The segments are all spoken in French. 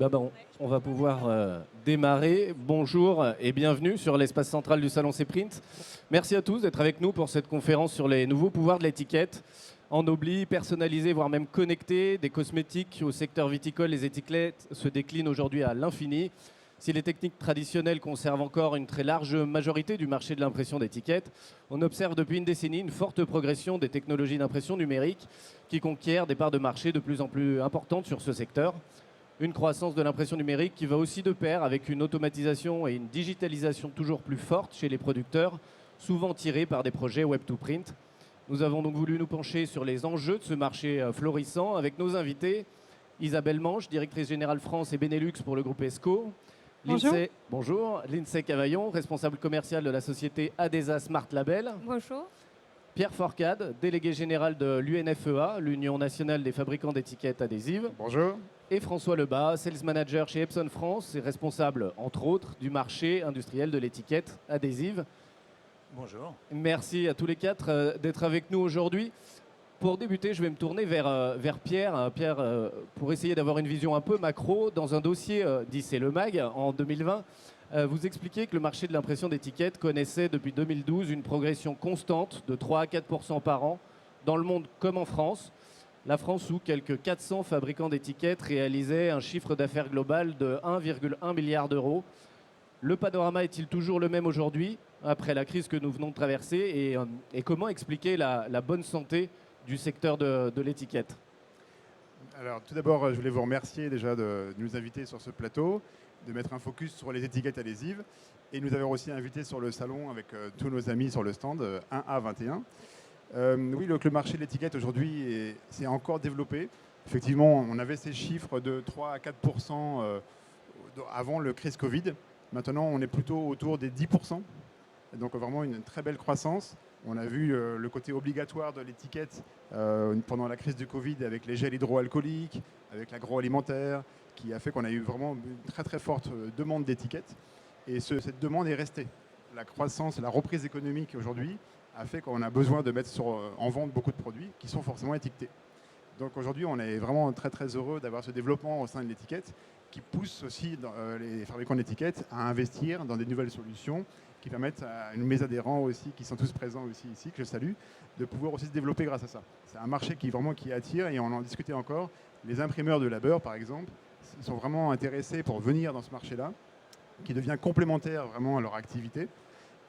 On va pouvoir démarrer. Bonjour et bienvenue sur l'espace central du Salon Cprint. Merci à tous d'être avec nous pour cette conférence sur les nouveaux pouvoirs de l'étiquette. Ennobli, personnalisé, voire même connecté, des cosmétiques au secteur viticole, les étiquettes se déclinent aujourd'hui à l'infini. Si les techniques traditionnelles conservent encore une très large majorité du marché de l'impression d'étiquettes, on observe depuis une décennie une forte progression des technologies d'impression numérique qui conquièrent des parts de marché de plus en plus importantes sur ce secteur. Une croissance de l'impression numérique qui va aussi de pair avec une automatisation et une digitalisation toujours plus forte chez les producteurs, souvent tirés par des projets Web2Print. Nous avons donc voulu nous pencher sur les enjeux de ce marché florissant avec nos invités. Isabelle Manche, directrice générale France et Benelux pour le groupe ESCO. Bonjour. Bonjour. Lindsay Cavaillon, responsable commercial de la société Adesa Smart Label. Bonjour. Pierre Forcade, délégué général de l'UNFEA, l'Union nationale des fabricants d'étiquettes adhésives. Bonjour. Et François Lebas, sales manager chez Epson France et responsable, entre autres, du marché industriel de l'étiquette adhésive. Bonjour. Merci à tous les quatre d'être avec nous aujourd'hui. Pour débuter, je vais me tourner vers Pierre. Pierre, pour essayer d'avoir une vision un peu macro, dans un dossier dit C'est le Mag en 2020, vous expliquez que le marché de l'impression d'étiquettes connaissait depuis 2012 une progression constante de 3 à 4% par an dans le monde comme en France. La France, où quelques 400 fabricants d'étiquettes réalisaient un chiffre d'affaires global de 1,1 milliard d'euros. Le panorama est-il toujours le même aujourd'hui, après la crise que nous venons de traverser, et comment expliquer la bonne santé du secteur de l'étiquette? Alors tout d'abord, je voulais vous remercier déjà de nous inviter sur ce plateau, de mettre un focus sur les étiquettes adhésives, et nous avons aussi invité sur le salon avec tous nos amis sur le stand 1A21. Oui, le marché de l'étiquette aujourd'hui s'est encore développé. Effectivement, on avait ces chiffres de 3 à 4% avant le crise Covid. Maintenant, on est plutôt autour des 10%. Donc vraiment une très belle croissance. On a vu le côté obligatoire de l'étiquette pendant la crise du Covid avec les gels hydroalcooliques, avec l'agroalimentaire, qui a fait qu'on a eu vraiment une très très forte demande d'étiquettes. Et cette demande est restée. La croissance, la reprise économique aujourd'hui a fait qu'on a besoin de mettre en vente beaucoup de produits qui sont forcément étiquetés. Donc aujourd'hui, on est vraiment très très heureux d'avoir ce développement au sein de l'étiquette qui pousse aussi les fabricants d'étiquettes à investir dans des nouvelles solutions qui permettent à mes adhérents aussi, qui sont tous présents aussi ici, que je salue, de pouvoir aussi se développer grâce à ça. C'est un marché qui attire, et on en discutait encore. Les imprimeurs de labeur, par exemple, ils sont vraiment intéressés pour venir dans ce marché-là, qui devient complémentaire vraiment à leur activité,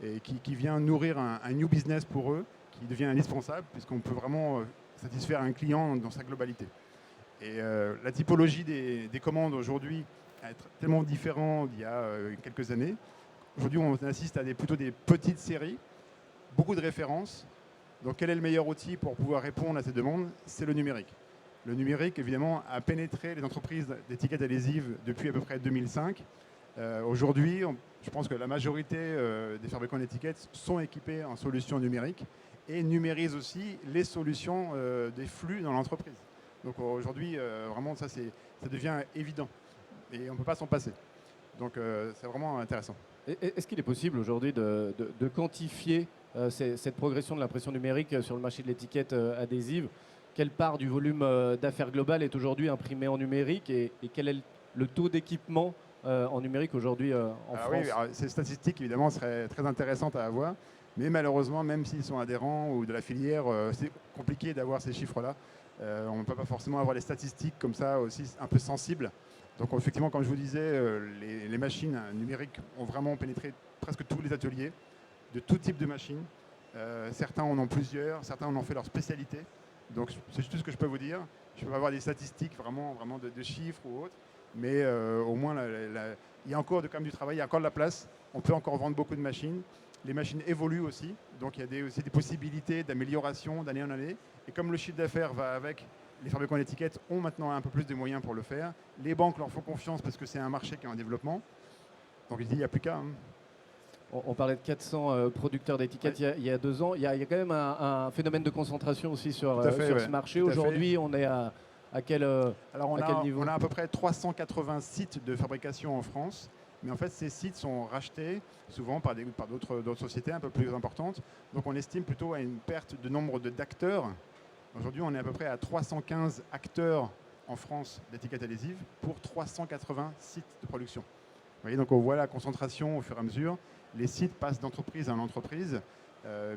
et qui vient nourrir un new business pour eux, qui devient indispensable, puisqu'on peut vraiment satisfaire un client dans sa globalité. Et la typologie des commandes aujourd'hui est tellement différente d'il y a quelques années. Aujourd'hui, on assiste à plutôt des petites séries, beaucoup de références. Donc, quel est le meilleur outil pour pouvoir répondre à ces demandes? C'est le numérique. Le numérique, évidemment, a pénétré les entreprises d'étiquettes adhésives depuis à peu près 2005. Aujourd'hui, je pense que la majorité des fabricants d'étiquettes sont équipés en solutions numériques et numérisent aussi les solutions des flux dans l'entreprise. Donc aujourd'hui, vraiment, ça devient évident et on ne peut pas s'en passer. Donc c'est vraiment intéressant. Est-ce qu'il est possible aujourd'hui de quantifier cette progression de l'impression numérique sur le marché de l'étiquette adhésive? Quelle part du volume d'affaires global est aujourd'hui imprimée en numérique et quel est le taux d'équipement en numérique aujourd'hui en France? Oui, ces statistiques, évidemment, seraient très intéressantes à avoir. Mais malheureusement, même s'ils sont adhérents ou de la filière, c'est compliqué d'avoir ces chiffres-là. On ne peut pas forcément avoir les statistiques comme ça aussi un peu sensibles. Donc effectivement, comme je vous disais, les machines numériques ont vraiment pénétré presque tous les ateliers, de tout type de machines. Certains en ont plusieurs, certains en ont fait leur spécialité. Donc c'est tout ce que je peux vous dire. Je ne peux pas avoir des statistiques vraiment de chiffres ou autres. Mais au moins, il y a encore quand même du travail, il y a encore de la place. On peut encore vendre beaucoup de machines. Les machines évoluent aussi. Donc il y a aussi des possibilités d'amélioration d'année en année. Et comme le chiffre d'affaires va avec, les fabricants d'étiquettes ont maintenant un peu plus de moyens pour le faire. Les banques leur font confiance parce que c'est un marché qui est en développement. Donc il n'y a plus qu'à. On parlait de 400 producteurs d'étiquettes il y a 2 ans. Il y a quand même un phénomène de concentration aussi sur ce marché. Aujourd'hui, on est à quel niveau? On a à peu près 380 sites de fabrication en France. Mais en fait, ces sites sont rachetés souvent par d'autres sociétés un peu plus importantes. Donc on estime plutôt à une perte de nombre d'acteurs. Aujourd'hui, on est à peu près à 315 acteurs en France d'étiquettes adhésives pour 380 sites de production. Vous voyez, donc on voit la concentration au fur et à mesure. Les sites passent d'entreprise en entreprise,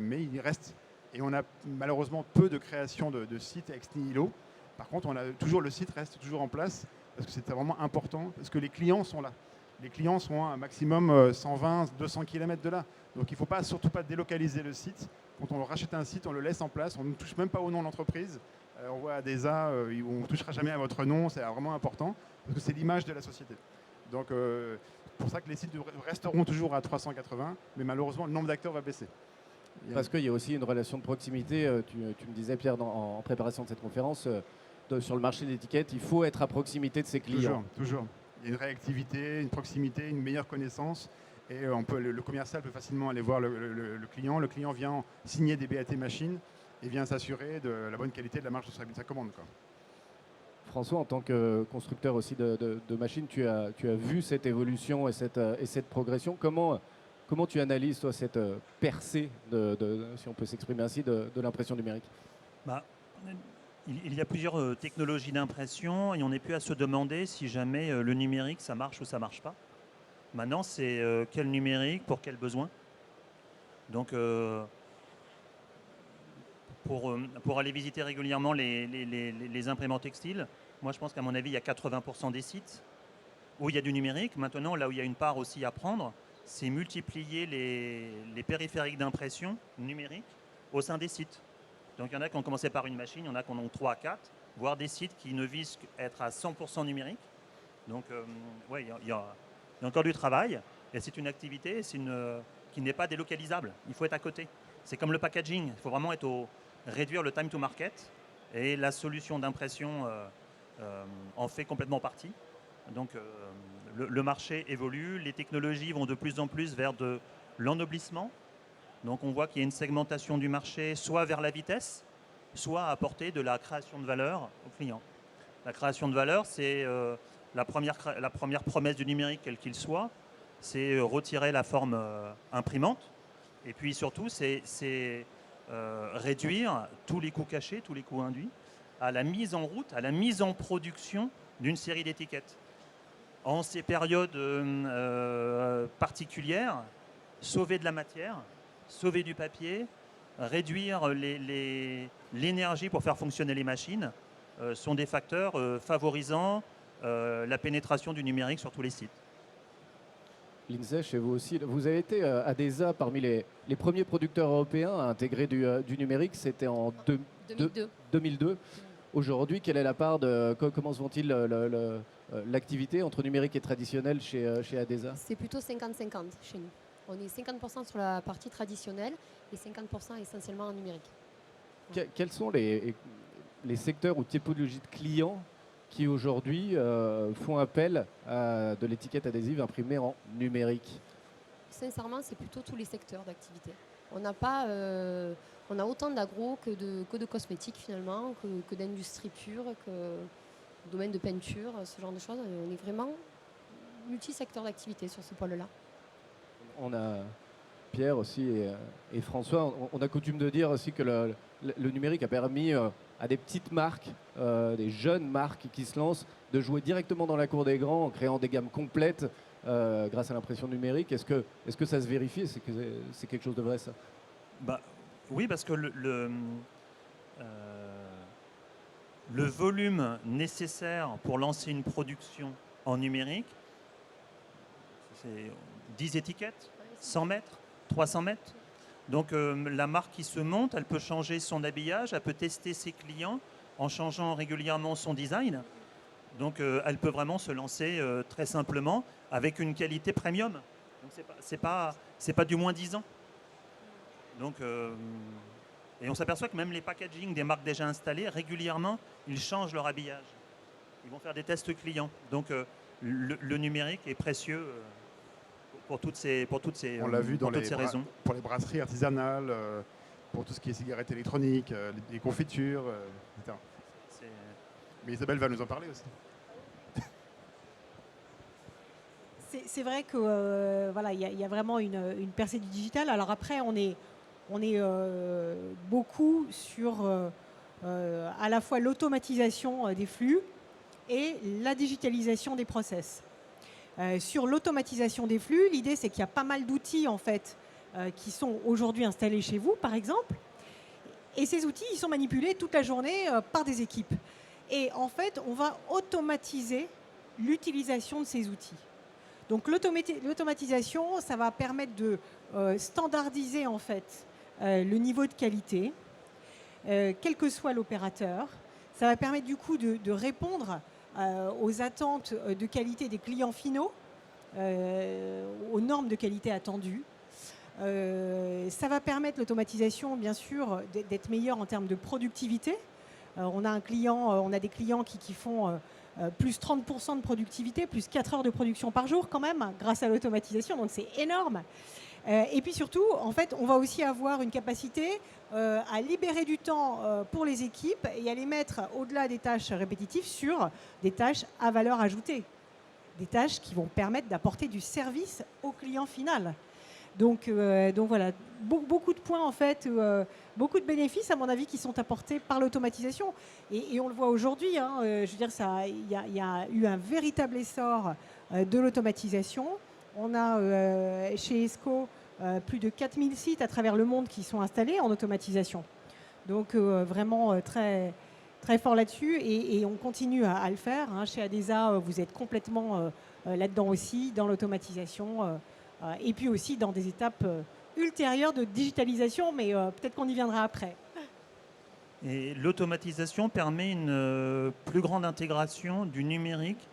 mais il reste, et on a malheureusement peu de création de sites ex nihilo. Par contre, le site reste toujours en place parce que c'est vraiment important, parce que les clients sont là. Les clients sont à un maximum 120-200 km de là. Donc il ne faut surtout pas délocaliser le site. Quand on rachète un site, on le laisse en place, on ne touche même pas au nom de l'entreprise. On voit Adesa, on ne touchera jamais à votre nom, c'est vraiment important, parce que c'est l'image de la société. Donc c'est pour ça que les sites resteront toujours à 380, mais malheureusement le nombre d'acteurs va baisser. Parce qu'il y a aussi une relation de proximité, tu me disais Pierre en préparation de cette conférence, sur le marché de l'étiquette, il faut être à proximité de ses clients. Toujours. Il y a une réactivité, une proximité, une meilleure connaissance. Et le commercial peut facilement aller voir le client. Le client vient signer des BAT machines et vient s'assurer de la bonne qualité de la marge de sa commande, quoi. François, en tant que constructeur aussi de machines, tu as vu cette évolution et cette progression. Comment tu analyses, toi, cette percée, si on peut s'exprimer ainsi, de l'impression numérique? Il y a plusieurs technologies d'impression et on n'est plus à se demander si jamais le numérique, ça marche ou ça ne marche pas. Maintenant, c'est quel numérique, pour quel besoin. Donc, pour aller visiter régulièrement les imprimantes textiles, moi je pense qu'à mon avis, il y a 80% des sites où il y a du numérique. Maintenant, là où il y a une part aussi à prendre, c'est multiplier les périphériques d'impression numérique au sein des sites. Donc il y en a qui ont commencé par une machine, il y en a qui en ont 3 à 4, voire des sites qui ne visent qu'à être à 100% numérique. Donc il y a encore du travail, et c'est une activité qui n'est pas délocalisable. Il faut être à côté. C'est comme le packaging, il faut vraiment réduire le time to market, et la solution d'impression en fait complètement partie. Donc le marché évolue, les technologies vont de plus en plus vers de l'ennoblissement. Donc on voit qu'il y a une segmentation du marché, soit vers la vitesse, soit à apporter de la création de valeur aux clients. La création de valeur, c'est la première promesse du numérique, quel qu'il soit, c'est retirer la forme imprimante. Et puis surtout, c'est réduire tous les coûts cachés, tous les coûts induits, à la mise en route, à la mise en production d'une série d'étiquettes. En ces périodes particulières, sauver de la matière, sauver du papier, réduire l'énergie pour faire fonctionner les machines sont des facteurs favorisant la pénétration du numérique sur tous les sites. L'INSEE, chez vous aussi, vous avez été Adesa parmi les premiers producteurs européens à intégrer du numérique, c'était en 2002. Aujourd'hui, quelle est la part comment se vont-ils l'activité entre numérique et traditionnel chez Adesa? C'est plutôt 50-50 chez nous. On est 50% sur la partie traditionnelle et 50% essentiellement en numérique. Quels sont les secteurs ou typologies de clients qui aujourd'hui font appel à de l'étiquette adhésive imprimée en numérique? Sincèrement, c'est plutôt tous les secteurs d'activité. On a autant d'agro que de cosmétiques finalement, que d'industrie pure, que domaine de peinture, ce genre de choses. On est vraiment multi-secteur d'activité sur ce pôle-là. On a Pierre aussi et François, on a coutume de dire aussi que le numérique a permis à des petites marques, des jeunes marques qui se lancent, de jouer directement dans la cour des grands en créant des gammes complètes grâce à l'impression numérique. Est-ce que ça se vérifie? Est-ce que c'est quelque chose de vrai, ça? Oui, parce que le volume nécessaire pour lancer une production en numérique, c'est 10 étiquettes, 100 mètres, 300 mètres. Donc la marque qui se monte, elle peut changer son habillage, elle peut tester ses clients en changeant régulièrement son design. Donc elle peut vraiment se lancer très simplement avec une qualité premium. Donc c'est pas du moins 10 ans. Donc et on s'aperçoit que même les packaging des marques déjà installées, régulièrement, ils changent leur habillage. Ils vont faire des tests clients. Donc le numérique est précieux pour toutes ces On l'a vu raisons. Pour les brasseries artisanales, pour tout ce qui est cigarettes électroniques, les confitures, etc. Mais Isabelle va nous en parler aussi. C'est vrai que voilà, il y a vraiment une percée du digital. Alors après, on est beaucoup sur à la fois l'automatisation des flux et la digitalisation des process. Sur l'automatisation des flux, l'idée c'est qu'il y a pas mal d'outils en fait qui sont aujourd'hui installés chez vous par exemple, et ces outils ils sont manipulés toute la journée par des équipes. Et en fait on va automatiser l'utilisation de ces outils. Donc l'automatisation, ça va permettre de standardiser en fait le niveau de qualité, quel que soit l'opérateur. Ça va permettre du coup de répondre aux attentes de qualité des clients finaux, aux normes de qualité attendues. Ça va permettre l'automatisation, bien sûr, d'être meilleure en termes de productivité. On a des clients qui font plus 30% de productivité, plus 4 heures de production par jour quand même, grâce à l'automatisation, donc c'est énorme. Et puis surtout, en fait, on va aussi avoir une capacité à libérer du temps pour les équipes et à les mettre au-delà des tâches répétitives sur des tâches à valeur ajoutée. Des tâches qui vont permettre d'apporter du service au client final. Donc voilà, beaucoup de points en fait, beaucoup de bénéfices à mon avis qui sont apportés par l'automatisation. Et on le voit aujourd'hui, hein, je veux dire, il y a eu un véritable essor de l'automatisation. On a chez ESCO plus de 4000 sites à travers le monde qui sont installés en automatisation. Donc vraiment très, très fort là-dessus et on continue à le faire. Hein. Chez ADESA, vous êtes complètement là-dedans aussi, dans l'automatisation. Et puis aussi dans des étapes ultérieures de digitalisation, mais peut-être qu'on y viendra après. Et l'automatisation permet une plus grande intégration du numérique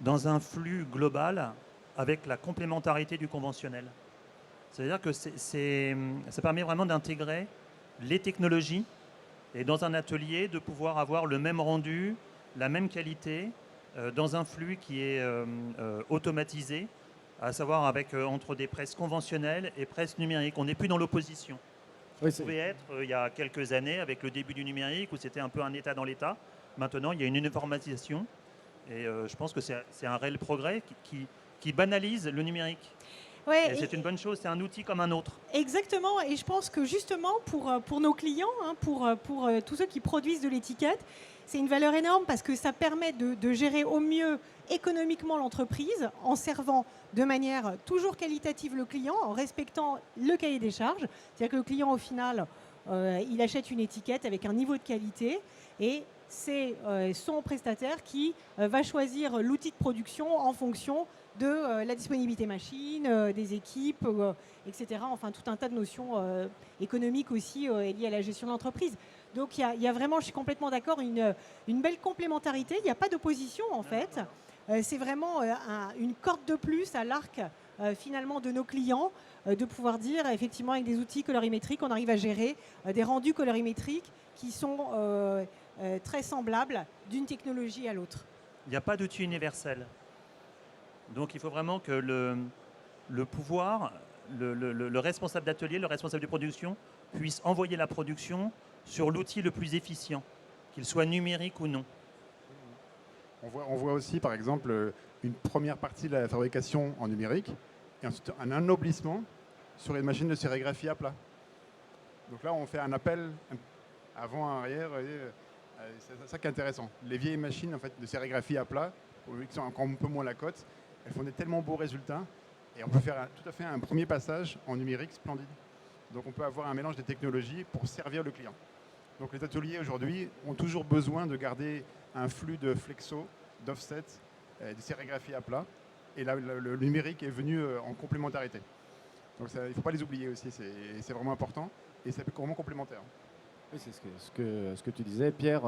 dans un flux global avec la complémentarité du conventionnel. C'est-à-dire que ça permet vraiment d'intégrer les technologies et dans un atelier de pouvoir avoir le même rendu, la même qualité dans un flux qui est automatisé, à savoir avec entre des presses conventionnelles et presses numériques. On n'est plus dans l'opposition. Oui, Ça pouvait être il y a quelques années avec le début du numérique où c'était un peu un État dans l'État. Maintenant, il y a une uniformisation et je pense que c'est un réel progrès qui banalise le numérique. Ouais, et c'est une bonne chose, c'est un outil comme un autre. Exactement, et je pense que justement pour nos clients, hein, pour tous ceux qui produisent de l'étiquette, c'est une valeur énorme parce que ça permet de gérer au mieux économiquement l'entreprise en servant de manière toujours qualitative le client, en respectant le cahier des charges. C'est-à-dire que le client au final, il achète une étiquette avec un niveau de qualité et c'est son prestataire qui va choisir l'outil de production en fonction de la disponibilité machine, des équipes, etc. Enfin, tout un tas de notions économiques aussi liées à la gestion de l'entreprise. Donc, il y a vraiment, je suis complètement d'accord, une belle complémentarité. Il n'y a pas d'opposition, en fait. C'est vraiment une corde de plus à l'arc, finalement, de nos clients, de pouvoir dire, effectivement, avec des outils colorimétriques, on arrive à gérer des rendus colorimétriques qui sont très semblables d'une technologie à l'autre. Il n'y a pas d'outil universel. Donc il faut vraiment que le pouvoir, le responsable d'atelier, le responsable de production puisse envoyer la production sur l'outil le plus efficient, qu'il soit numérique ou non. On voit aussi, par exemple, une première partie de la fabrication en numérique et ensuite un ennoblissement sur une machine de sérigraphie à plat. Donc là, on fait un appel avant, arrière. C'est ça qui est intéressant. Les vieilles machines en fait, de sérigraphie à plat, qui sont encore un peu moins la cote, elles font des tellement beaux résultats et on peut faire tout à fait un premier passage en numérique splendide. Donc on peut avoir un mélange des technologies pour servir le client. Donc les ateliers aujourd'hui ont toujours besoin de garder un flux de flexo, d'offset, de sérigraphie à plat. Et là, le numérique est venu en complémentarité. Donc ça, il ne faut pas les oublier aussi, c'est vraiment important et c'est vraiment complémentaire. Oui, c'est ce que tu disais, Pierre.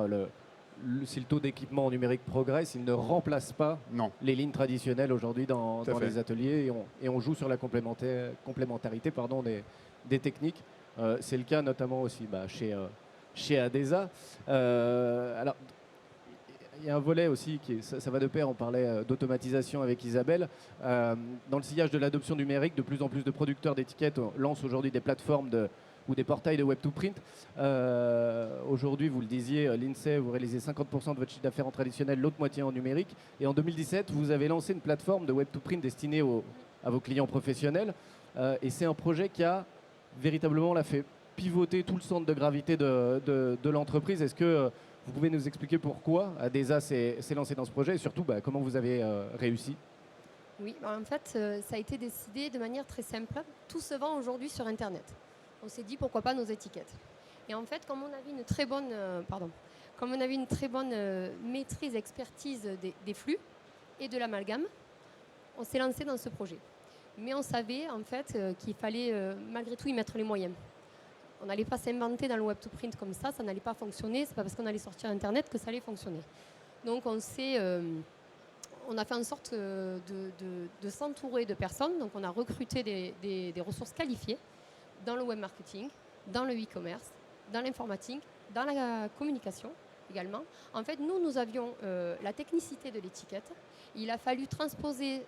Si le taux d'équipement numérique progresse, il ne remplace pas les lignes traditionnelles aujourd'hui dans les ateliers et on joue sur la complémentarité des techniques. C'est le cas notamment aussi chez ADESA. Alors, il y a un volet aussi, ça va de pair, on parlait d'automatisation avec Isabelle. Dans le sillage de l'adoption numérique, de plus en plus de producteurs d'étiquettes lancent aujourd'hui des plateformes ou des portails de Web2Print. Aujourd'hui, vous le disiez, l'INSEE, vous réalisez 50% de votre chiffre d'affaires en traditionnel, l'autre moitié en numérique. Et en 2017, vous avez lancé une plateforme de Web2Print destinée à vos clients professionnels. Et c'est un projet qui a véritablement fait pivoter tout le centre de gravité de l'entreprise. Est-ce que Vous pouvez nous expliquer pourquoi Adesa s'est lancé dans ce projet et surtout comment vous avez réussi? Oui, en fait, ça a été décidé de manière très simple. Tout se vend aujourd'hui sur Internet. On s'est dit pourquoi pas nos étiquettes. Et en fait, comme on avait une très bonne, maîtrise, expertise des flux et de l'amalgame, on s'est lancé dans ce projet. Mais on savait en fait qu'il fallait malgré tout y mettre les moyens. On n'allait pas s'inventer dans le web to print comme ça n'allait pas fonctionner. C'est pas parce qu'on allait sortir Internet que ça allait fonctionner. Donc on a fait en sorte de s'entourer de personnes. Donc on a recruté des ressources qualifiées dans le web marketing, dans le e-commerce, dans l'informatique, dans la communication également. En fait, nous avions la technicité de l'étiquette. Il a fallu transposer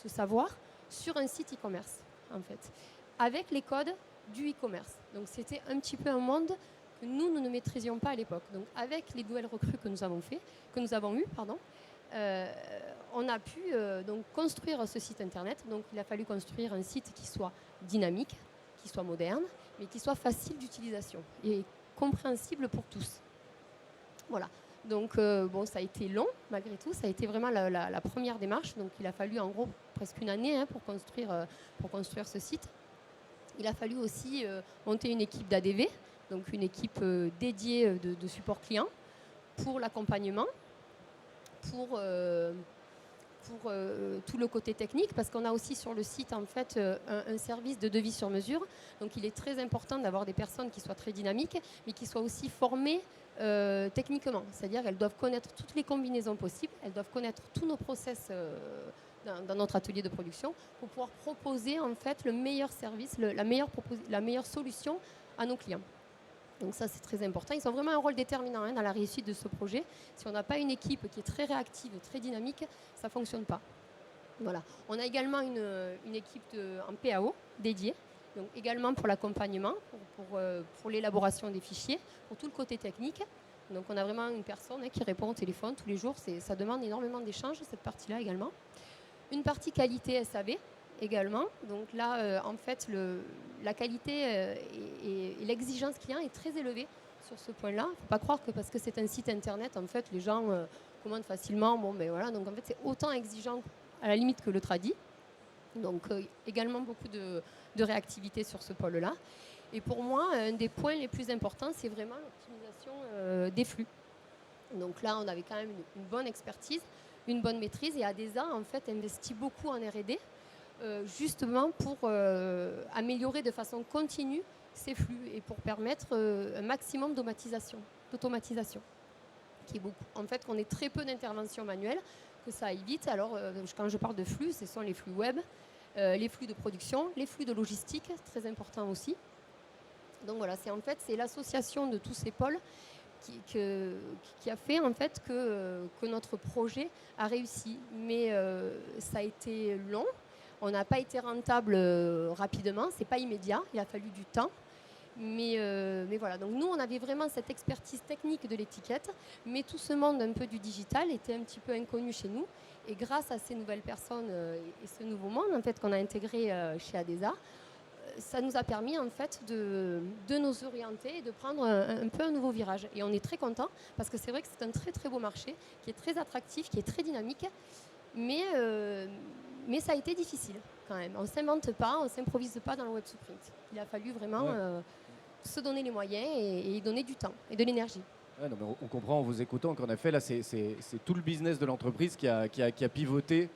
ce savoir sur un site e-commerce, en fait, avec les codes du e-commerce. Donc c'était un petit peu un monde que nous ne maîtrisions pas à l'époque. Donc avec les nouvelles recrues que nous avons eues, on a pu donc construire ce site internet. Donc il a fallu construire un site qui soit dynamique, qui soit moderne, mais qui soit facile d'utilisation et compréhensible pour tous. Voilà. Donc ça a été long malgré tout. Ça a été vraiment la première démarche. Donc il a fallu en gros presque une année pour construire ce site. Il a fallu aussi monter une équipe d'ADV, donc une équipe dédiée de support client pour l'accompagnement, pour tout le côté technique, parce qu'on a aussi sur le site en fait un service de devis sur mesure. Donc il est très important d'avoir des personnes qui soient très dynamiques, mais qui soient aussi formées techniquement. C'est-à-dire qu'elles doivent connaître toutes les combinaisons possibles, elles doivent connaître tous nos process dans notre atelier de production pour pouvoir proposer en fait le meilleur service, la meilleure solution à nos clients. Donc ça c'est très important. Ils ont vraiment un rôle déterminant dans la réussite de ce projet. Si on n'a pas une équipe qui est très réactive, très dynamique, ça ne fonctionne pas. Voilà. On a également une équipe en PAO dédiée, donc également pour l'accompagnement, pour l'élaboration des fichiers, pour tout le côté technique. Donc on a vraiment une personne qui répond au téléphone tous les jours. Ça demande énormément d'échanges, cette partie-là également. Une partie qualité SAV également. Donc là, en fait, la qualité et l'exigence client est très élevée sur ce point-là. Il ne faut pas croire que parce que c'est un site internet, en fait, les gens commandent facilement. Voilà. Donc en fait, c'est autant exigeant à la limite que le tradi. Donc également beaucoup de réactivité sur ce pôle-là. Et pour moi, un des points les plus importants, c'est vraiment l'optimisation des flux. Donc là, on avait quand même une bonne expertise, une bonne maîtrise, et Adesa en fait investit beaucoup en R&D justement pour améliorer de façon continue ces flux et pour permettre un maximum d'automatisation, qui est beaucoup. En fait, qu'on ait très peu d'interventions manuelles, que ça aille vite. Alors, quand je parle de flux, ce sont les flux web, les flux de production, les flux de logistique, très important aussi. Donc voilà, c'est l'association de tous ces pôles qui a fait en fait que notre projet a réussi. Mais ça a été long. On n'a pas été rentable rapidement. C'est pas immédiat. Il a fallu du temps. Mais voilà. Donc nous, on avait vraiment cette expertise technique de l'étiquette, mais tout ce monde un peu du digital était un petit peu inconnu chez nous. Et grâce à ces nouvelles personnes et ce nouveau monde en fait qu'on a intégré chez Adesa, ça nous a permis en fait de nous orienter et de prendre un peu un nouveau virage. Et on est très contents parce que c'est vrai que c'est un très très beau marché qui est très attractif, qui est très dynamique, mais ça a été difficile quand même. On ne s'invente pas, on ne s'improvise pas dans le web to print. Il a fallu vraiment se donner les moyens et y donner du temps et de l'énergie. Ouais, non, mais on comprend en vous écoutant qu'en effet, là, c'est tout le business de l'entreprise qui a pivoté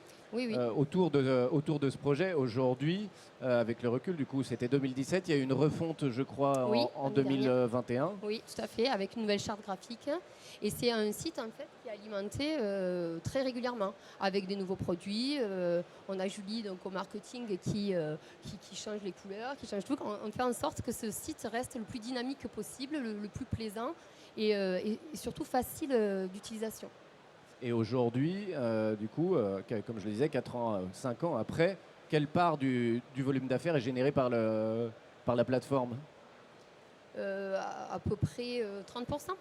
autour de ce projet. Aujourd'hui, avec le recul, du coup, c'était 2017, il y a eu une refonte, je crois, en 2021. Oui, tout à fait, avec une nouvelle charte graphique. Et c'est un site, en fait, qui est alimenté très régulièrement, avec des nouveaux produits. On a Julie, donc, au marketing, qui change les couleurs, qui change tout. On fait en sorte que ce site reste le plus dynamique possible, le plus plaisant et surtout facile d'utilisation. Et aujourd'hui, du coup, comme je le disais, 5 ans après, quelle part du volume d'affaires est générée par la plateforme ? À peu près 30%.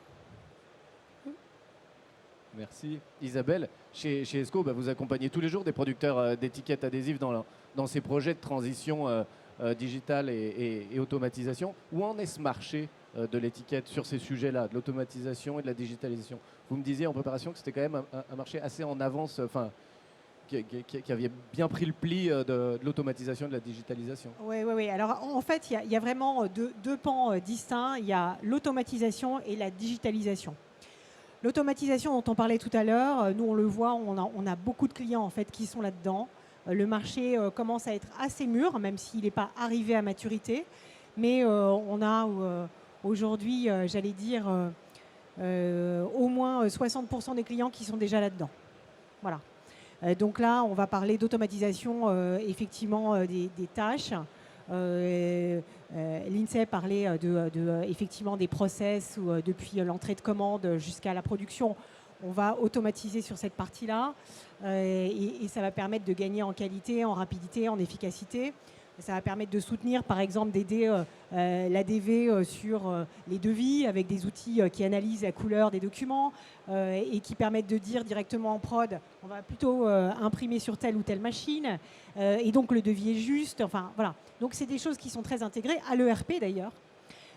Merci. Isabelle, chez Esco, vous accompagnez tous les jours des producteurs d'étiquettes adhésives dans ces projets de transition digital et automatisation. Où en est ce marché de l'étiquette sur ces sujets-là, de l'automatisation et de la digitalisation? Vous me disiez en préparation que c'était quand même un marché assez en avance, qui avait bien pris le pli de l'automatisation et de la digitalisation. Oui. Alors, en fait, il y a vraiment deux pans distincts. Il y a l'automatisation et la digitalisation. L'automatisation dont on parlait tout à l'heure, nous, on le voit, on a beaucoup de clients en fait, qui sont là-dedans. Le marché commence à être assez mûr, même s'il n'est pas arrivé à maturité. Mais on a aujourd'hui, j'allais dire, au moins 60% des clients qui sont déjà là-dedans. Voilà. Donc là, on va parler d'automatisation effectivement des tâches. L'INSEE parlait effectivement des process où, depuis l'entrée de commande jusqu'à la production, on va automatiser sur cette partie-là et ça va permettre de gagner en qualité, en rapidité, en efficacité. Ça va permettre de soutenir, par exemple, d'aider l'ADV sur les devis avec des outils qui analysent la couleur des documents et qui permettent de dire directement en prod, on va plutôt imprimer sur telle ou telle machine et donc le devis est juste. Enfin, voilà. Donc, c'est des choses qui sont très intégrées à l'ERP d'ailleurs.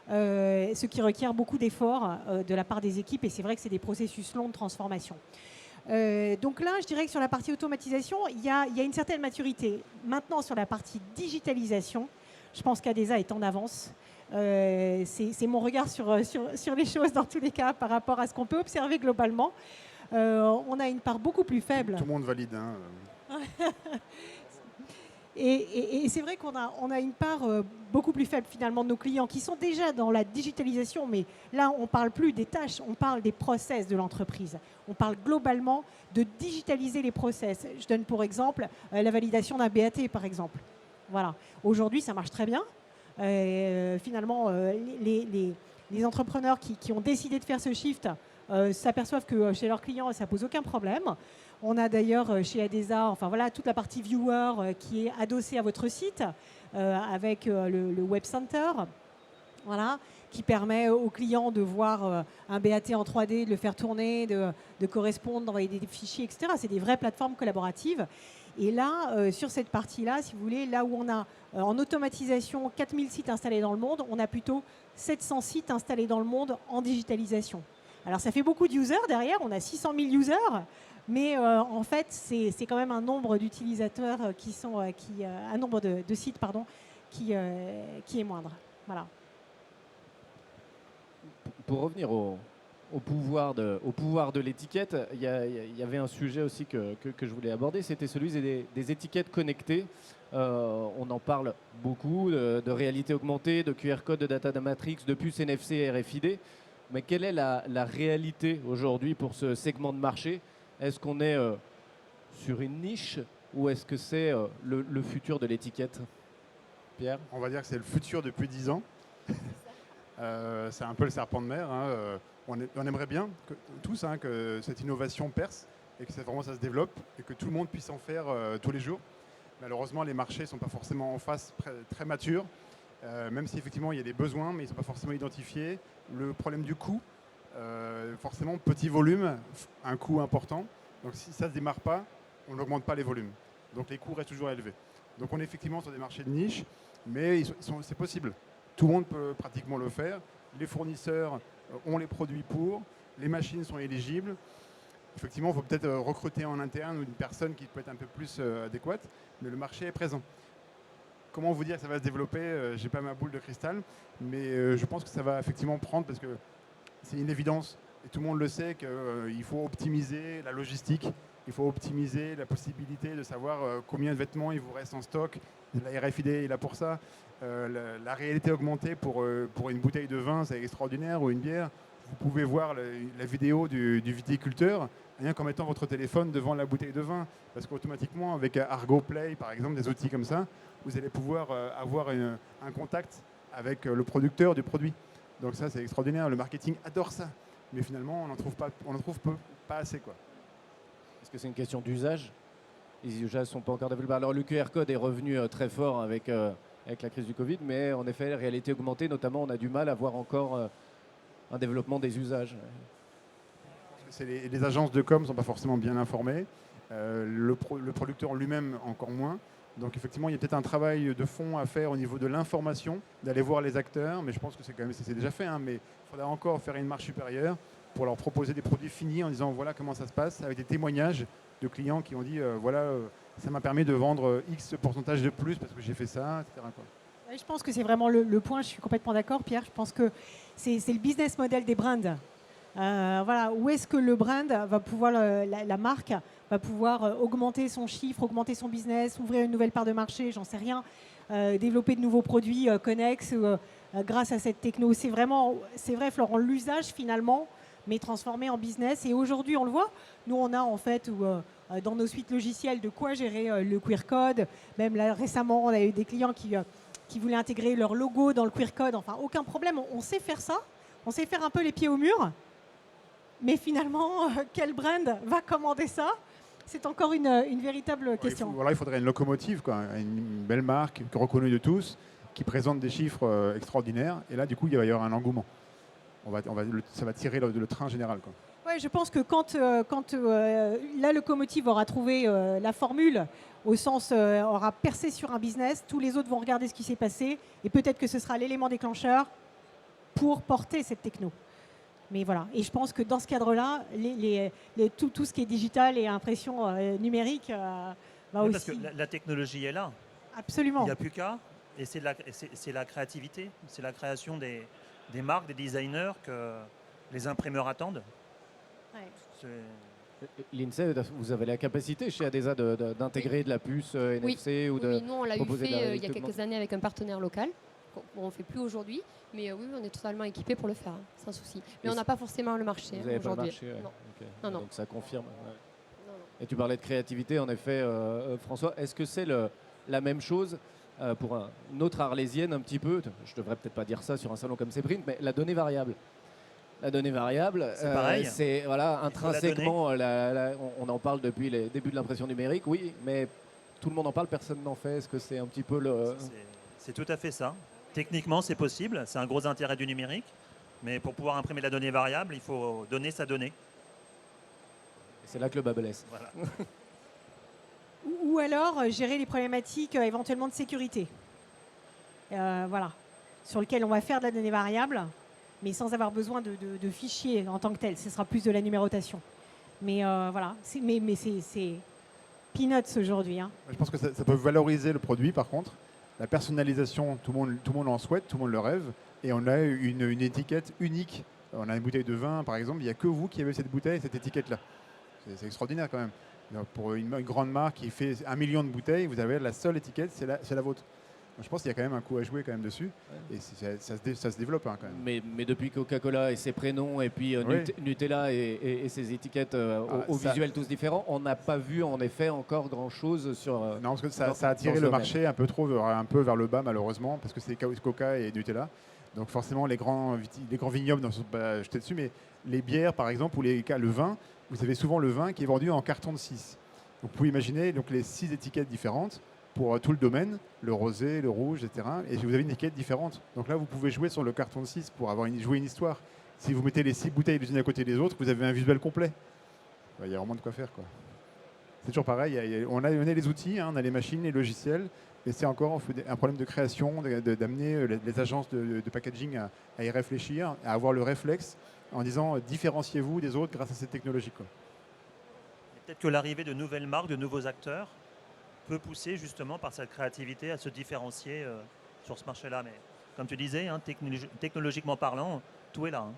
Ce qui requiert beaucoup d'efforts de la part des équipes et c'est vrai que c'est des processus longs de transformation. Donc là, je dirais que sur la partie automatisation, il y a une certaine maturité. Maintenant, sur la partie digitalisation, je pense qu'ADESA est en avance. C'est mon regard sur les choses dans tous les cas par rapport à ce qu'on peut observer globalement. On a une part beaucoup plus faible. Tout le monde valide. Hein. Et c'est vrai qu'on a une part beaucoup plus faible finalement de nos clients qui sont déjà dans la digitalisation, mais là on ne parle plus des tâches, on parle des process de l'entreprise. On parle globalement de digitaliser les process. Je donne pour exemple la validation d'un BAT par exemple. Voilà. Aujourd'hui ça marche très bien. Finalement les entrepreneurs qui ont décidé de faire ce shift s'aperçoivent que chez leurs clients ça pose aucun problème. On a d'ailleurs chez ADESA, enfin voilà, toute la partie viewer qui est adossée à votre site avec le Web Center, voilà, qui permet aux clients de voir un BAT en 3D, de le faire tourner, de correspondre, d'envoyer des fichiers, etc. C'est des vraies plateformes collaboratives. Et là, sur cette partie-là, si vous voulez, là où on a en automatisation 4000 sites installés dans le monde, on a plutôt 700 sites installés dans le monde en digitalisation. Alors ça fait beaucoup de users derrière, on a 600 000 users. Mais en fait, c'est quand même un nombre d'utilisateurs un nombre de sites qui est moindre. Voilà. Pour revenir au pouvoir de l'étiquette, il y avait un sujet aussi que je voulais aborder, c'était celui des étiquettes connectées. On en parle beaucoup, de réalité augmentée, de QR code, de data matrix, de puces NFC et RFID. Mais quelle est la réalité aujourd'hui pour ce segment de marché ? Est-ce qu'on est sur une niche ou est-ce que c'est le futur de l'étiquette? Pierre? On va dire que c'est le futur depuis 10 ans. C'est un peu le serpent de mer. Hein. On aimerait bien tous que cette innovation perce et que ça se développe et que tout le monde puisse en faire tous les jours. Malheureusement, les marchés ne sont pas forcément en face très matures, même si effectivement il y a des besoins, mais ils ne sont pas forcément identifiés. Le problème du coût, forcément petit volume, un coût important. Donc si ça ne se démarre pas, on n'augmente pas les volumes. Donc les coûts restent toujours élevés. Donc on est effectivement sur des marchés de niche, mais c'est possible. Tout le monde peut pratiquement le faire. Les fournisseurs ont les produits pour, les machines sont éligibles. Effectivement, il faut peut-être recruter en interne une personne qui peut être un peu plus adéquate, mais le marché est présent. Comment vous dire que ça va se développer? Je n'ai pas ma boule de cristal, mais je pense que ça va effectivement prendre parce que c'est une évidence et tout le monde le sait qu'il faut optimiser la logistique, il faut optimiser la possibilité de savoir combien de vêtements il vous reste en stock. La RFID est là pour ça. La réalité augmentée pour une bouteille de vin, c'est extraordinaire, ou une bière. Vous pouvez voir la vidéo du viticulteur rien qu'en mettant votre téléphone devant la bouteille de vin. Parce qu'automatiquement, avec Argo Play, par exemple, des outils comme ça, vous allez pouvoir avoir un contact avec le producteur du produit. Donc ça, c'est extraordinaire. Le marketing adore ça. Mais finalement, on n'en trouve pas assez, quoi. Est-ce que c'est une question d'usage? Les usages ne sont pas encore développés. Alors, le QR code est revenu très fort avec la crise du Covid, mais en effet, la réalité augmentée, notamment, on a du mal à voir encore un développement des usages. Les agences de com ne sont pas forcément bien informées. Le producteur lui-même, encore moins. Donc effectivement, il y a peut-être un travail de fond à faire au niveau de l'information, d'aller voir les acteurs, mais je pense que c'est déjà fait, hein, mais il faudra encore faire une marche supérieure pour leur proposer des produits finis en disant voilà comment ça se passe, avec des témoignages de clients qui ont dit ça m'a permis de vendre X pourcentage de plus parce que j'ai fait ça, etc. quoi. Ouais, je pense que c'est vraiment le point, je suis complètement d'accord Pierre, je pense que c'est le business model des brands. Voilà, où est-ce que le brand va pouvoir, la marque va pouvoir augmenter son chiffre, augmenter son business, ouvrir une nouvelle part de marché, j'en sais rien, développer de nouveaux produits connexes grâce à cette techno. C'est vrai Florent, l'usage finalement, mais transformé en business. Et aujourd'hui, on le voit, nous on a en fait dans nos suites logicielles de quoi gérer le QR code. Même là récemment, on a eu des clients qui voulaient intégrer leur logo dans le QR code. Enfin, aucun problème, on sait faire ça. On sait faire un peu les pieds au mur. Mais finalement, quel brand va commander ça? C'est encore une véritable question. Il faudrait une locomotive, quoi, une belle marque reconnue de tous, qui présente des chiffres extraordinaires. Et là, du coup, il va y avoir un engouement. Ça va tirer le train général, quoi. Ouais, je pense que quand la locomotive aura trouvé la formule, au sens aura percé sur un business, tous les autres vont regarder ce qui s'est passé et peut-être que ce sera l'élément déclencheur pour porter cette techno. Mais voilà, et je pense que dans ce cadre-là, tout ce qui est digital et impression numérique va aussi... Parce que la technologie est là. Absolument. Il n'y a plus qu'à. Et c'est la créativité, c'est la création des marques, des designers que les imprimeurs attendent. Ouais. L'INSEE, vous avez la capacité chez ADESA d'intégrer de la puce NFC ou de Oui, nous on l'a eu proposer de la fait il y a réalité quelques années avec un partenaire local. On ne fait plus aujourd'hui, mais oui, on est totalement équipé pour le faire, hein, sans souci. Mais on n'a pas forcément le marché Vous n'avez pas le aujourd'hui. marché, ouais. Non. Ok. Non, non. Donc ça confirme. Ouais. Non, non. Et tu parlais de créativité, en effet, François. Est-ce que c'est la même chose pour une autre arlésienne un petit peu? Je devrais peut-être pas dire ça sur un salon comme Cprint, mais la donnée variable. La donnée variable, c'est pareil. C'est voilà, intrinsèquement, on en parle depuis les débuts de l'impression numérique, oui, mais tout le monde en parle, personne n'en fait. Est-ce que c'est un petit peu le... C'est tout à fait ça. Techniquement, c'est possible. C'est un gros intérêt du numérique. Mais pour pouvoir imprimer la donnée variable, il faut donner sa donnée. Et c'est là que le bas blesse. Voilà. Ou alors gérer les problématiques éventuellement de sécurité. Voilà, sur lequel on va faire de la donnée variable, mais sans avoir besoin de fichiers en tant que tel. Ce sera plus de la numérotation. Mais voilà, c'est peanuts aujourd'hui. Hein. Je pense que ça peut valoriser le produit, par contre. La personnalisation, tout le monde en souhaite, tout le monde le rêve. Et on a une étiquette unique. On a une bouteille de vin, par exemple. Il n'y a que vous qui avez cette bouteille, cette étiquette-là. C'est extraordinaire quand même. Donc, pour une grande marque qui fait 1 million de bouteilles, vous avez la seule étiquette, c'est la vôtre. Donc, je pense qu'il y a quand même un coup à jouer quand même dessus. Ouais. Et ça se développe hein, quand même. Mais depuis Coca-Cola et ses prénoms, et puis oui. Nutella et ses étiquettes au visuel tous différents, on n'a pas vu en effet encore grand-chose sur... non, parce que ça a attiré le marché un peu vers le bas malheureusement, parce que c'est Coca et Nutella. Donc forcément, les grands vignobles ne sont pas jetés dessus, mais les bières par exemple, ou le vin, vous avez souvent le vin qui est vendu en carton de 6. Donc, vous pouvez imaginer donc, les 6 étiquettes différentes pour tout le domaine, le rosé, le rouge, etc. Et vous avez une étiquette différente. Donc là, vous pouvez jouer sur le carton de 6 pour jouer une histoire. Si vous mettez les 6 bouteilles les unes à côté des autres, vous avez un visuel complet. Il y a vraiment de quoi faire, quoi. C'est toujours pareil, on a les outils, hein, on a les machines, les logiciels, mais c'est encore un problème de création, d'amener les agences de packaging à y réfléchir, à avoir le réflexe en disant différenciez-vous des autres grâce à cette technologie, quoi. Peut-être que l'arrivée de nouvelles marques, de nouveaux acteurs, peut pousser justement par cette créativité à se différencier sur ce marché-là. Mais comme tu disais, hein, technologiquement parlant, tout est là. Hein.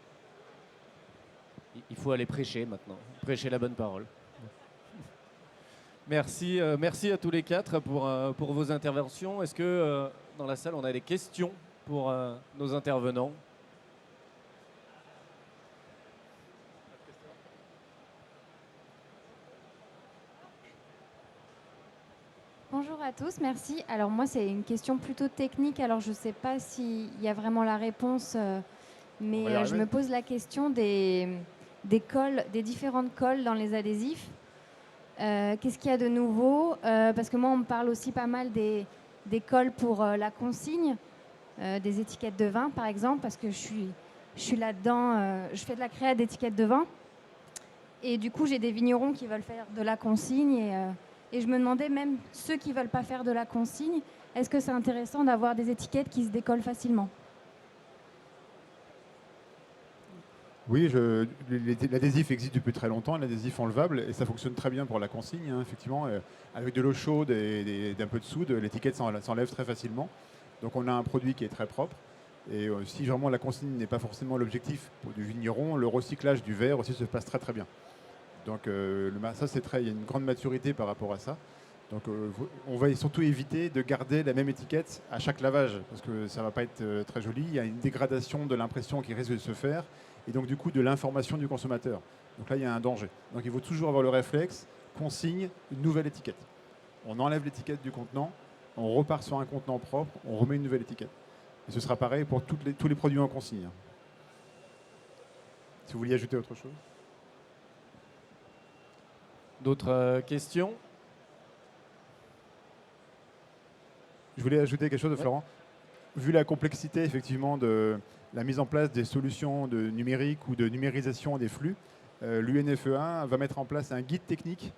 Il faut aller prêcher maintenant, prêcher la bonne parole. Merci à tous les quatre pour vos interventions. Est-ce que dans la salle, on a des questions pour nos intervenants ? Bonjour à tous, merci. Alors moi, c'est une question plutôt technique. Alors je ne sais pas s'il y a vraiment la réponse, mais je me pose la question des colles, des différentes colles dans les adhésifs. Qu'est-ce qu'il y a de nouveau ? Parce que moi, on me parle aussi pas mal des colles pour la consigne, des étiquettes de vin, par exemple, parce que je suis là-dedans, je fais de la créa d'étiquettes de vin. Et du coup, j'ai des vignerons qui veulent faire de la consigne Et je me demandais, même ceux qui ne veulent pas faire de la consigne, est-ce que c'est intéressant d'avoir des étiquettes qui se décollent facilement? Oui, l'adhésif existe depuis très longtemps, l'adhésif enlevable, et ça fonctionne très bien pour la consigne, hein, effectivement. Avec de l'eau chaude et d'un peu de soude, l'étiquette s'enlève très facilement. Donc on a un produit qui est très propre. Et si vraiment la consigne n'est pas forcément l'objectif du vigneron, le recyclage du verre aussi se passe très très bien. Donc ça, il y a une grande maturité par rapport à ça. Donc on va surtout éviter de garder la même étiquette à chaque lavage, parce que ça ne va pas être très joli. Il y a une dégradation de l'impression qui risque de se faire, et donc du coup de l'information du consommateur. Donc là, il y a un danger. Donc il faut toujours avoir le réflexe, consigne, une nouvelle étiquette. On enlève l'étiquette du contenant, on repart sur un contenant propre, on remet une nouvelle étiquette. Et ce sera pareil pour tous les produits en consigne. Si vous vouliez ajouter autre chose. D'autres questions? Je voulais ajouter quelque chose, Florent. Vu la complexité, effectivement, de la mise en place des solutions de numérique ou de numérisation des flux, l'UNFEA va mettre en place un guide technique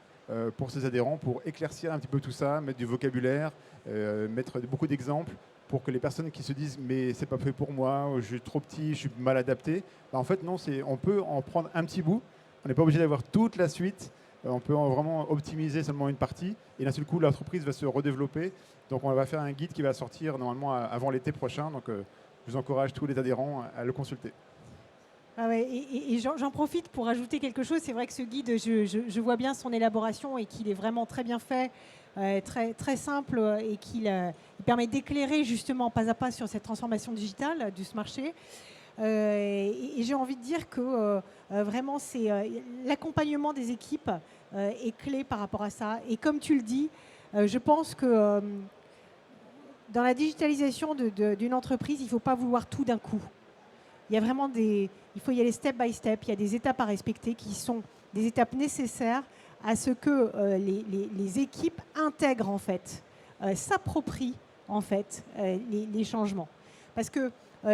pour ses adhérents pour éclaircir un petit peu tout ça, mettre du vocabulaire, mettre beaucoup d'exemples pour que les personnes qui se disent « mais c'est pas fait pour moi, je suis trop petit, je suis mal adapté », en fait, non, on peut en prendre un petit bout. On n'est pas obligé d'avoir toute la suite. On peut vraiment optimiser seulement une partie. Et d'un seul coup, l'entreprise va se redévelopper. Donc, on va faire un guide qui va sortir normalement avant l'été prochain. Donc, je vous encourage tous les adhérents à le consulter. Ah ouais, et j'en profite pour ajouter quelque chose. C'est vrai que ce guide, je vois bien son élaboration et qu'il est vraiment très bien fait, très, très simple et qu'il permet d'éclairer justement pas à pas sur cette transformation digitale de ce marché. Et j'ai envie de dire que vraiment, l'accompagnement des équipes est clé par rapport à ça. Et comme tu le dis, je pense que dans la digitalisation d'une entreprise, il ne faut pas vouloir tout d'un coup. Il faut y aller step by step. Il y a des étapes à respecter qui sont des étapes nécessaires à ce que les équipes intègrent en fait, s'approprient en fait les changements. Parce que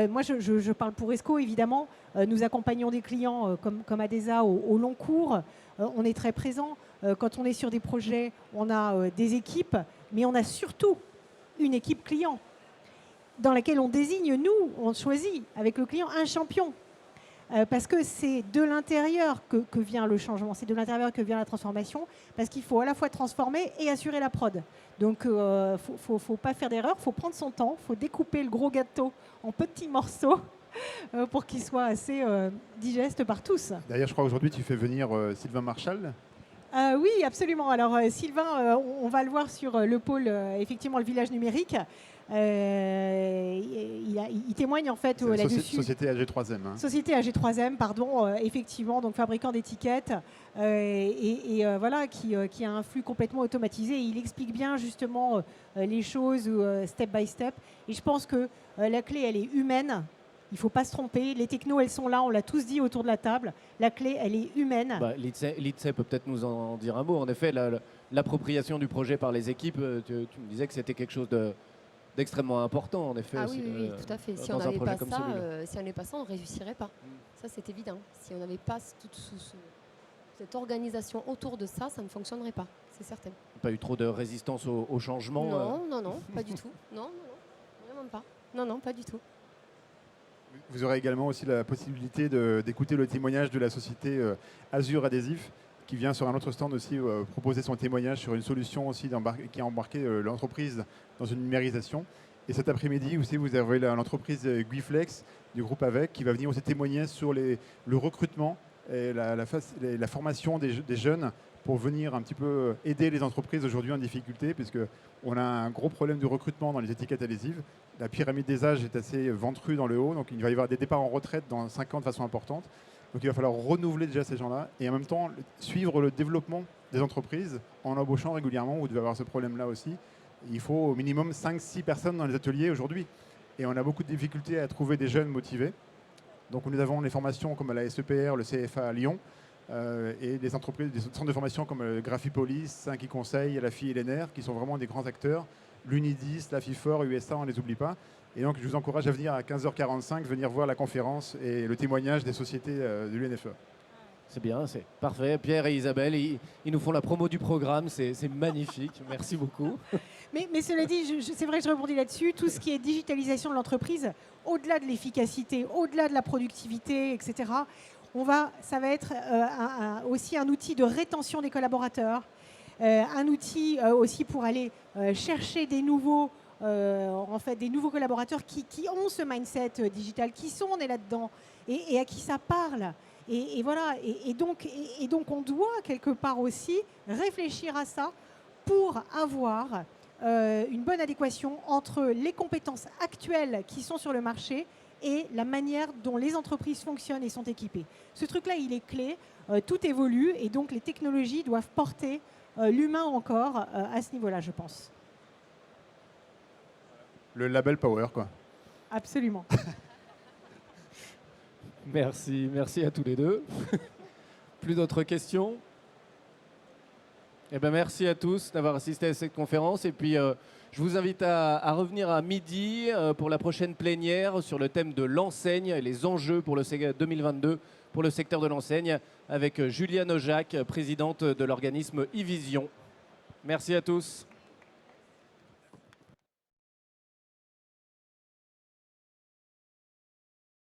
moi, je parle pour ESCO, évidemment. Nous accompagnons des clients comme ADESA au long cours. On est très présent. Quand on est sur des projets, on a des équipes, mais on a surtout une équipe client dans laquelle on désigne, nous, on choisit avec le client un champion. Parce que c'est de l'intérieur que vient le changement, c'est de l'intérieur que vient la transformation, parce qu'il faut à la fois transformer et assurer la prod. Donc, faut pas faire d'erreur, faut prendre son temps, faut découper le gros gâteau en petits morceaux pour qu'il soit assez digeste par tous. D'ailleurs, je crois aujourd'hui tu fais venir Sylvain Marchal. Oui, absolument. Alors, Sylvain, on va le voir sur le pôle, effectivement, le village numérique. Il témoigne en fait là-dessus. Société AG3M. Hein. Société AG3M, pardon, effectivement, donc fabricant d'étiquettes, voilà, qui a un flux complètement automatisé. Et il explique bien justement les choses step by step. Et je pense que la clé, elle est humaine. Il ne faut pas se tromper. Les technos, elles sont là. On l'a tous dit autour de la table. La clé, elle est humaine. L'ITSE peut peut-être nous en dire un mot. En effet, l'appropriation du projet par les équipes, tu me disais que c'était quelque chose d'extrêmement important, en effet. Ah oui, tout à fait. Si on n'avait pas ça, on ne réussirait pas. Ça, c'est évident. Si on n'avait pas toute cette organisation autour de ça, ça ne fonctionnerait pas, c'est certain. Pas eu trop de résistance au changement? Non, pas du tout. Non, vraiment pas. Non, pas du tout. Vous aurez également aussi la possibilité d'écouter le témoignage de la société Azure Adhésif, qui vient sur un autre stand aussi proposer son témoignage sur une solution aussi qui a embarqué l'entreprise dans une numérisation. Et cet après-midi aussi, vous avez l'entreprise Guiflex du groupe AVEC qui va venir aussi témoigner sur le recrutement et la formation des jeunes pour venir un petit peu aider les entreprises aujourd'hui en difficulté, puisqu'on a un gros problème de recrutement dans les étiquettes adhésives. La pyramide des âges est assez ventrue dans le haut, donc il va y avoir des départs en retraite dans 5 ans de façon importante. Donc il va falloir renouveler déjà ces gens-là et en même temps suivre le développement des entreprises en embauchant régulièrement. Vous devez avoir ce problème-là aussi. Il faut au minimum 5-6 personnes dans les ateliers aujourd'hui. Et on a beaucoup de difficultés à trouver des jeunes motivés. Donc nous avons les formations comme la SEPR, le CFA à Lyon, et des entreprises, des centres de formation comme Graphipolis, 5 Conseil, la FI et l'ENR, qui sont vraiment des grands acteurs. L'Unidis, la FIFOR, USA, on ne les oublie pas. Et donc, je vous encourage à venir à 15h45, venir voir la conférence et le témoignage des sociétés de l'UNFE. C'est bien, c'est parfait. Pierre et Isabelle, ils nous font la promo du programme, c'est magnifique. Merci beaucoup. Mais cela dit, c'est vrai, je rebondis là-dessus, tout ce qui est digitalisation de l'entreprise, au-delà de l'efficacité, au-delà de la productivité, etc., ça va être aussi un outil de rétention des collaborateurs, un outil aussi pour aller chercher des nouveaux collaborateurs qui ont ce mindset digital, qui sont nés là-dedans et à qui ça parle. Et voilà. Et donc, on doit quelque part aussi réfléchir à ça pour avoir une bonne adéquation entre les compétences actuelles qui sont sur le marché et la manière dont les entreprises fonctionnent et sont équipées. Ce truc-là, il est clé. Tout évolue et donc les technologies doivent porter l'humain encore à ce niveau-là, je pense. Le label Power, quoi. Absolument. Merci à tous les deux. Plus d'autres questions? Eh bien, merci à tous d'avoir assisté à cette conférence. Et puis, je vous invite à revenir à midi pour la prochaine plénière sur le thème de l'enseigne et les enjeux pour le 2022 pour le secteur de l'enseigne avec Juliane Aujac, présidente de l'organisme e-Vision. Merci à tous.